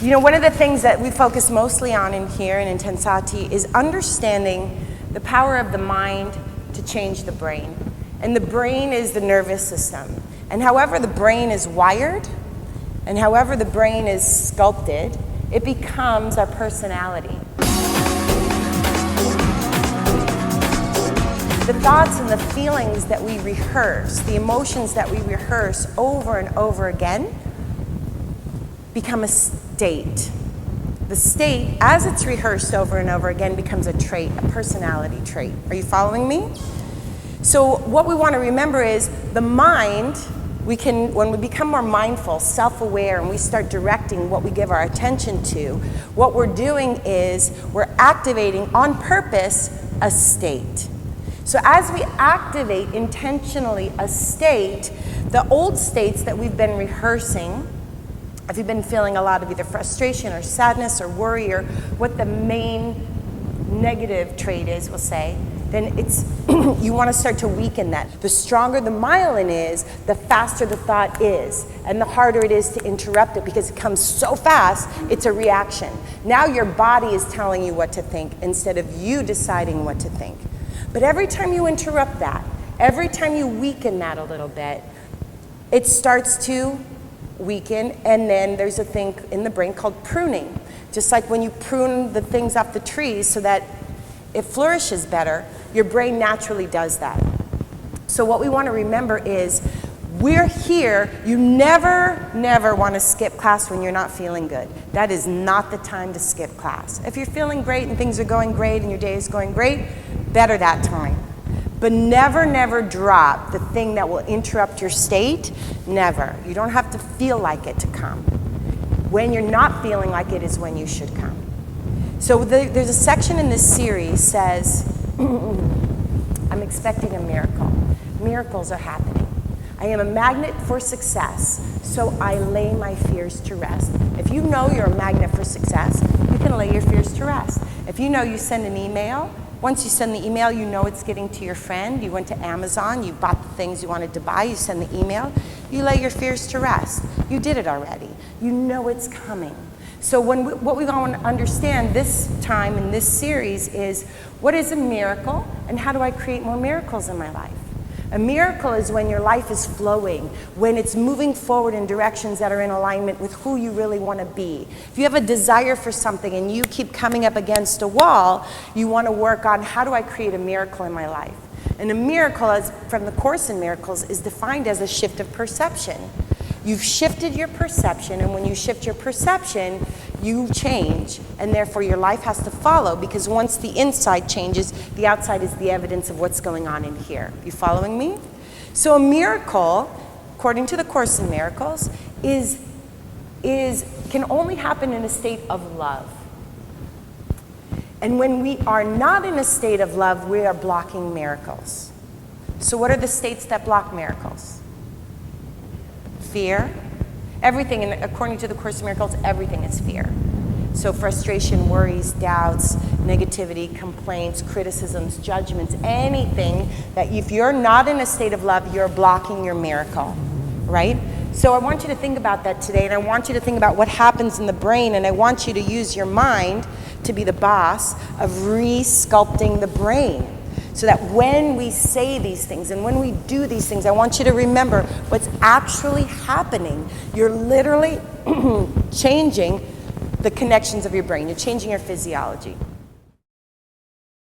You know, one of the things that we focus mostly on in here in Intensati is understanding the power of the mind to change the brain. And the brain is the nervous system. And however the brain is wired, and however the brain is sculpted, it becomes our personality. The thoughts and the feelings that we rehearse, the emotions that we rehearse over and over again, become a state. The state, as it's rehearsed over and over again, becomes a trait, a personality trait. Are you following me? So what we want to remember is the mind, when we become more mindful, self-aware, and we start directing what we give our attention to, what we're doing is we're activating on purpose a state. So as we activate intentionally a state, the old states that we've been rehearsing, if you've been feeling a lot of either frustration or sadness or worry or what the main negative trait is, we'll say, then it's you want to start to weaken that. The stronger the myelin is, the faster the thought is, and the harder it is to interrupt it because it comes so fast, it's a reaction. Now your body is telling you what to think instead of you deciding what to think. But every time you interrupt that, every time you weaken that a little bit, it starts to weaken, and then there's a thing in the brain called pruning. Just like when you prune the things off the trees so that it flourishes better, your brain naturally does that. So what we want to remember is we're here. You never want to skip class when you're not feeling good. That is not the time to skip class. If you're feeling great and things are going great and your day is going great, better that time. But never drop the thing that will interrupt your state. Never. You don't have to feel like it to come. When you're not feeling like it is when you should come. So there's a section in this series says, I'm expecting a miracle. Miracles are happening. I am a magnet for success, so I lay my fears to rest. If you know you're a magnet for success, you can lay your fears to rest. If you know you send an email, once you send the email, you know it's getting to your friend. You went to Amazon, you bought the things you wanted to buy, you send the email, you lay your fears to rest. You did it already. You know it's coming. So what we want to understand this time in this series is, what is a miracle and how do I create more miracles in my life? A miracle is when your life is flowing, when it's moving forward in directions that are in alignment with who you really want to be. If you have a desire for something and you keep coming up against a wall, you want to work on, how do I create a miracle in my life? And a miracle, as from the Course in Miracles, is defined as a shift of perception. You've shifted your perception, and when you shift your perception, you change, and therefore your life has to follow, because once the inside changes, the outside is the evidence of what's going on in here. You following me? So a miracle, according to the Course in Miracles, can only happen in a state of love. And when we are not in a state of love, we are blocking miracles. So what are the states that block miracles? Fear. Everything, and according to the Course in Miracles, everything is fear. So frustration, worries, doubts, negativity, complaints, criticisms, judgments, anything that if you're not in a state of love, you're blocking your miracle, right? So I want you to think about that today, and I want you to think about what happens in the brain, and I want you to use your mind to be the boss of re-sculpting the brain. So that when we say these things and when we do these things, I want you to remember what's actually happening. You're literally changing the connections of your brain. You're changing your physiology.